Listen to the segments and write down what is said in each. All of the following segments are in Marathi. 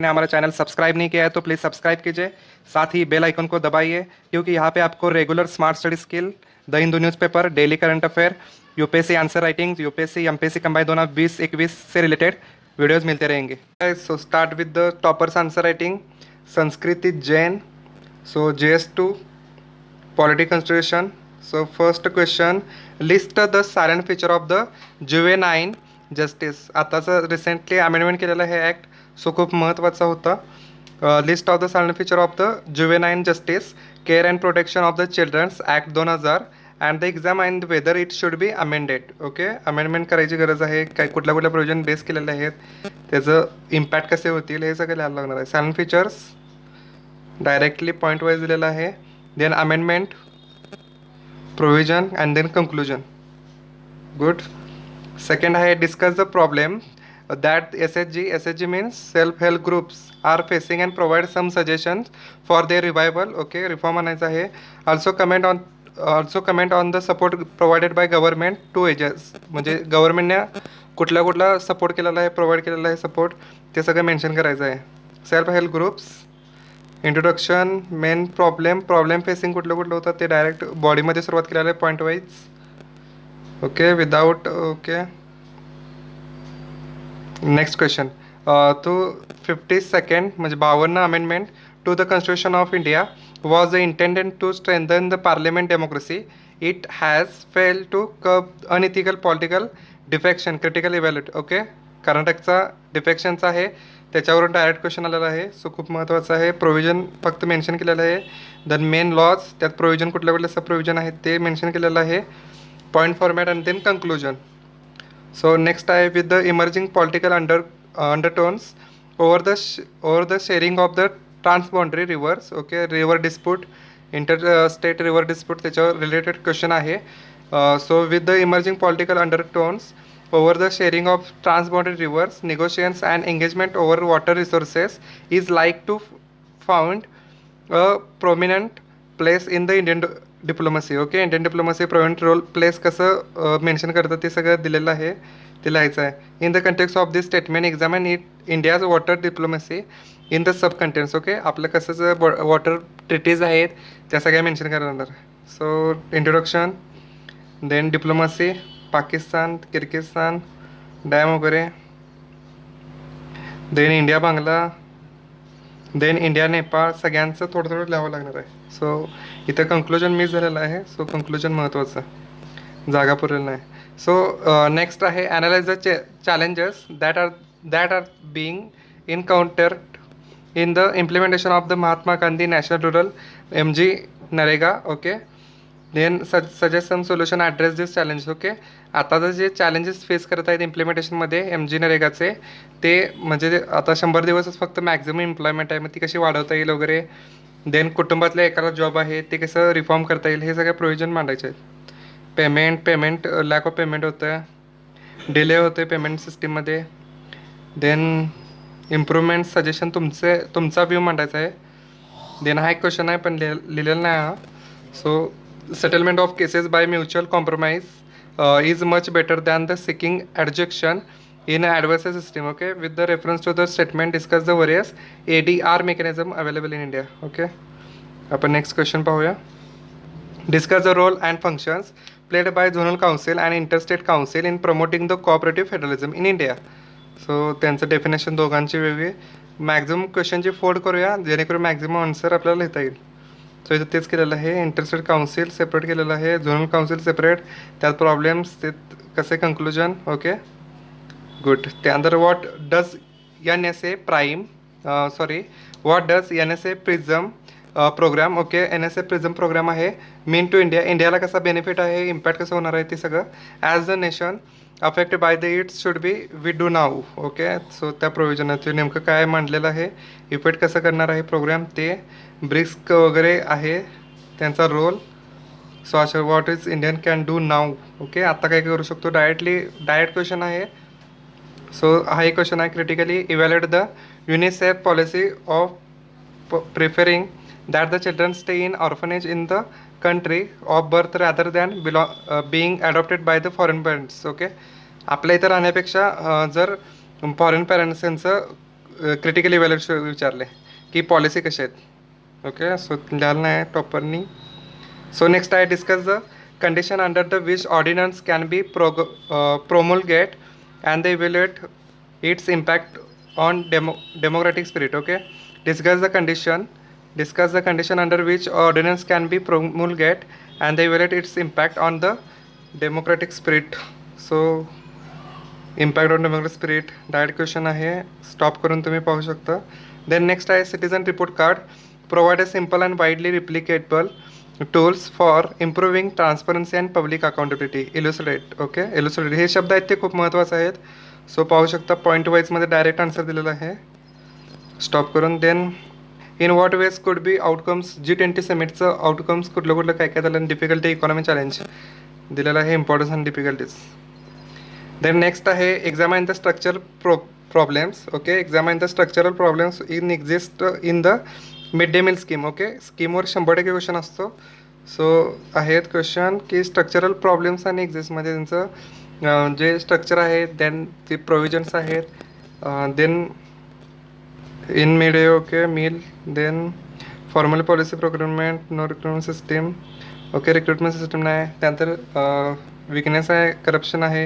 ने हमारा चैनल सब्सक्राइब नहीं किया है तो प्लीज़ सब्सक्राइब कीजिए, साथ ही बेल आइकन को दबाइए, क्योंकि यहाँ पे आपको regular smart study skill, the Hindu newspaper, daily current affair, UPSC answer writing, UPSC MPSC combine दोनों 20-21 से रिलेटेड वीडियोस मिलते रहेंगे। सो स्टार्ट विद the toppers answer writing. Sanskrit is Jain, so JS2 polity constitution. So first question, list the silent feature of the juvenile justice. आताचं रिसेंटली अमेंडमेंट केलेलं हे ॲक्ट, सो खूप महत्त्वाचा होता. List of the silent feature of the juvenile justice, care and protection of the childrens act 2000 and the exam and whether it should be amended. Okay, amendment करायची गरज आहे, काय कुठल्या कुठल्या प्रोविजन बेस केलेले आहेत, त्याचं इम्पॅक्ट कसे होतील हे सगळं लिहायला लागणार आहे. Silent features directly point wise दिलेलं आहे. Then amendment, provision and then conclusion. Good. Second आहे discuss the problem that SHG means self help groups are facing and provide some suggestions for their revival. Okay, reform आणायचं आहे. comment on the support provided by government to ages. म्हणजे गव्हर्नमेंटने कुठला सपोर्ट केलेला आहे, प्रोव्हाइड केलेला आहे सपोर्ट, ते सगळं मेन्शन करायचं आहे. Self help groups, introduction, main problem facing कुठलं होतं ते डायरेक्ट बॉडीमध्ये सुरुवात केलेलं आहे point wise. Okay, without okay. Next question, to 52nd म्हणजे 52 amendment to the constitution of India was intended to strengthen the parliament democracy. It has fail to curb unethical political defection critical evaluate. Okay, कर्नाटकचा डिफेक्शनचा आहे, त्याच्यावरून डायरेक्ट क्वेश्चन आलेला आहे, सो खूप महत्त्वाचं आहे. प्रोव्हिजन फक्त मेन्शन केलेलं आहे. देन मेन लॉज, त्यात प्रोव्हिजन कुठले सब प्रोव्हिजन आहेत ते मेन्शन केलेलं आहे. Point format and then conclusion. So next I with the emerging political undertones over the sharing of the transboundary rivers. Okay, river dispute, interstate river dispute त्याच्यावर related question आहे. So with the emerging political undertones over the sharing of transboundary rivers, negotiations and engagement over water resources is like to found a prominent place in the Indian diplomacy. Okay, Indian diplomacy provident role place कसं मेन्शन करतं ते सगळं दिलेलं आहे, ते लिहायचं आहे. In the context of this statement examine India's water diplomacy in the sub contents. Okay, आपलं कसं वॉटर ट्रिटीज आहेत त्या सगळ्या मेन्शन करणार. So introduction, then diplomacy, Pakistan, Kyrgyzstan, dam वगैरे, then India Bangla, then India Nepal, सगळ्यांचं थोडं लिहावं लागणार आहे. सो इथं कंक्लुजन मिस झालेलं आहे, सो कंक्लुजन महत्त्वाचं, जागा पुरेल नाही. सो नेक्स्ट आहे analyse the challenges that are being encountered in the implementation of the Mahatma Gandhi national rural MG NREGA. Okay, then suggest some solution address this challenge. Okay, आता जे चॅलेंजेस फेस करत आहेत इम्प्लिमेंटेशनमध्ये MG नरेगाचे, ते म्हणजे आता 100 दिवसच फक्त मॅक्झिमम एम्प्लॉयमेंट आहे, मग ती कशी वाढवता येईल वगैरे. देन कुटुंबातल्या एकाला जॉब आहे ते कसं रिफॉर्म करता येईल, हे सगळे प्रोव्हिजन मांडायचे आहेत. पेमेंट लॅक ऑफ पेमेंट होतं, डिले होते पेमेंट सिस्टीममध्ये. देन इम्प्रूव्हमेंट सजेशन तुमचा व्ह्यू मांडायचा आहे. देन हा एक क्वेश्चन आहे पण लिहिलेला नाही हा. So settlement of cases by mutual compromise is much better than the seeking adjudication in an adversary system. Okay, with the reference to the statement discuss the various ADR mechanism available in India. Okay, आपण next question पाहूया. Discuss the role and functions played by zonal council and interstate council in promoting the cooperative federalism in India. So त्यांचं डेफिनेशन दोघांची वेगळी. मॅक्झिमम क्वेश्चनची फोल्ड करूया जेणेकरून मॅक्झिमम आन्सर आपल्याला लिहिता येईल. सो इथं तेच केलेलं आहे. इंटरस्टेट काउन्सिल सेपरेट केलेलं आहे, झोनल काउन्सिल सेपरेट, त्यात प्रॉब्लेम्स ते कसे कंक्लुजन. Okay, good. त्यानंतर what does NSA prism programme. Okay, NSA prism programme आहे, मीन टू इंडियाला कसा बेनिफिट आहे, इम्पॅक्ट कसं होणार आहे ते सगळं. As the nation affected by the its should be we do now. Okay, so त्या प्रोव्हिजनाचं नेमकं काय मांडलेलं आहे, इफेक्ट कसं करणार आहे प्रोग्राम ते. ब्रिक्स वगैरे आहे त्यांचा रोल. सो अशा what is Indian can do now. Okay, आत्ता काय करू शकतो, डायरेक्ट क्वेश्चन आहे. सो हा एक क्वेश्चन आहे, critically evaluate the UNICEF policy of preferring that the children stay in orphanage in the country of birth rather than being adopted by the foreign parents. Okay, आपल्या इथं राहण्यापेक्षा जर फॉरेन पेरेंट्स यांचं क्रिटिकल इव्हॅल्युएशन विचारले की पॉलिसी कशा आहेत. ओके, सो लिहायला नाही टॉपरनी. सो नेक्स्ट आहे discuss the condition under the which ordnance can be promulgate and they evaluate its impact on democratic spirit. Okay, discuss the condition under which ordinance can be promulgated and they evaluate its impact on the democratic spirit. So impact on democratic spirit direct question आहे, स्टॉप करून तुम्ही पाहू शकता. देन नेक्स्ट आहे citizen report card provide a simple and widely replicatable tools for improving transparency and public accountability. Illustrate. Okay, illustrate हे शब्द आहेत ते खूप महत्त्वाचे आहेत. सो पाहू शकता पॉईंट वाईजमध्ये डायरेक्ट आन्सर दिलेला आहे, स्टॉप करून. Then in what veg could be outcomes G20 समिटचं outcomes कुठलं काय काय झालं. डिफिकल्टी इकॉनॉमी चॅलेंज दिलेलं आहे, importance and difficulties. Then next आहे examine the structure problems. Okay, examine the structural problems in exist in the mid day meal scheme. Okay, स्कीमवर 100% क्वेश्चन असतो. सो आहेत क्वेश्चन की स्ट्रक्चरल प्रॉब्लेम्स आणि एक्झिस्टमध्ये त्यांचं जे स्ट्रक्चर आहे, देन ते प्रोव्हिजन्स आहेत, then in mid day okay meal, then formal policy procurement, no recruitment system. Okay, recruitment system नाही. त्यानंतर विकनेस आहे, करप्शन आहे.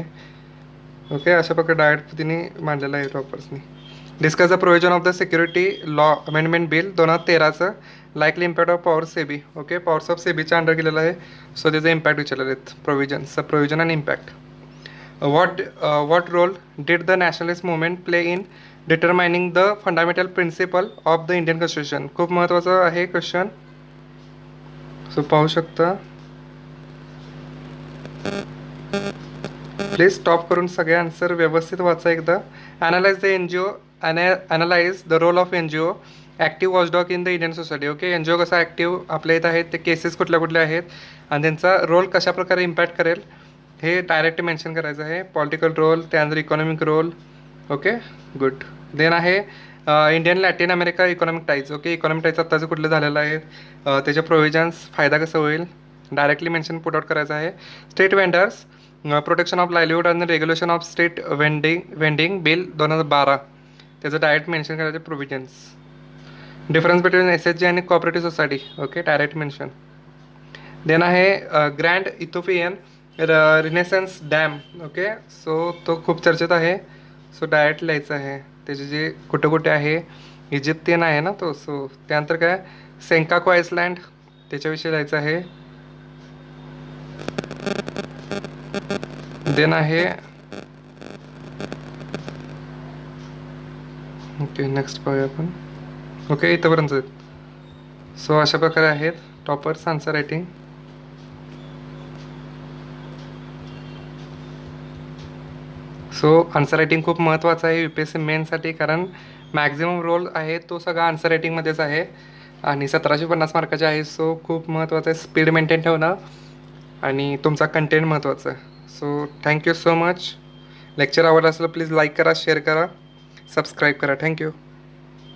ओके, अशा प्रकारे डायरेक्ट पद्धतीने मांडलेलं आहे टॉपर्सनी. Discuss the provision of the security law amendment bill 2013चं likely impact of power SEBI. Okay, powers of सेबीच्या अंडर केलेलं आहे. सो त्याचे इम्पॅक्ट विचारलेले आहेत, प्रोव्हिजन आणि impact. what role did the nationalist movement play in determining the fundamental principle of the Indian Constitution? खूप महत्त्वाचा आहे क्वेश्चन, सो पाहू शकता. प्लीज स्टॉप करून सगळे आन्सर व्यवस्थित वाचा एकदा. Analyse the NGO, analyse the role of NGO active watchdog in the Indian society. Okay, NGO कसा ॲक्टिव्ह आपल्या इथं आहेत, ते केसेस कुठल्या आहेत आणि त्यांचा रोल कशाप्रकारे इम्पॅक्ट करेल हे डायरेक्ट मेन्शन करायचं आहे. पॉलिटिकल रोल, त्यानंतर economic role. Okay, good. Then आहे Indian Latin America economic ties. Okay, economic ties आत्ताचं कुठलं झालेलं आहे, त्याचे प्रोव्हिजन्स, फायदा कसं होईल, डायरेक्टली मेन्शन पुट आउट करायचं आहे. State vendors, protection of livelihood आणि regulation of state vending bill 2012, त्याचं डायरेक्ट मेन्शन करायचे प्रोव्हिजन्स. डिफरन्स बिटवीन SHG आणि cooperative society. Okay, direct mention. Then आहे grand Ethiopian renaissance dam. Okay, so तो खूप चर्चेत आहे, सो डायरेक्ट लिहायचं आहे. त्याचे जे कुठे आहे, इजिप्तियन आहे ना तो. सो त्यानंतर काय सेंकाकू आयसलँड, त्याच्याविषयी लिहायचं आहे. देन आहे ओके, नेक्स्ट पाहूया आपण. ओके, इथंपर्यंत. सो अशा प्रकारे आहेत toppers answer writing. So answer writing खूप महत्त्वाचं आहे UPSC मेनसाठी, कारण मॅक्झिमम रोल आहे तो सगळा आन्सर रायटिंगमध्येच आहे आणि 1750 मार्काचे आहे. सो खूप महत्त्वाचं आहे स्पीड मेंटेन ठेवणं आणि तुमचा कंटेंट महत्त्वाचं आहे. So thank you so much. Lecture आवडलं असलं प्लीज लाईक करा, शेअर करा, सबस्क्राईब करा. थँक्यू.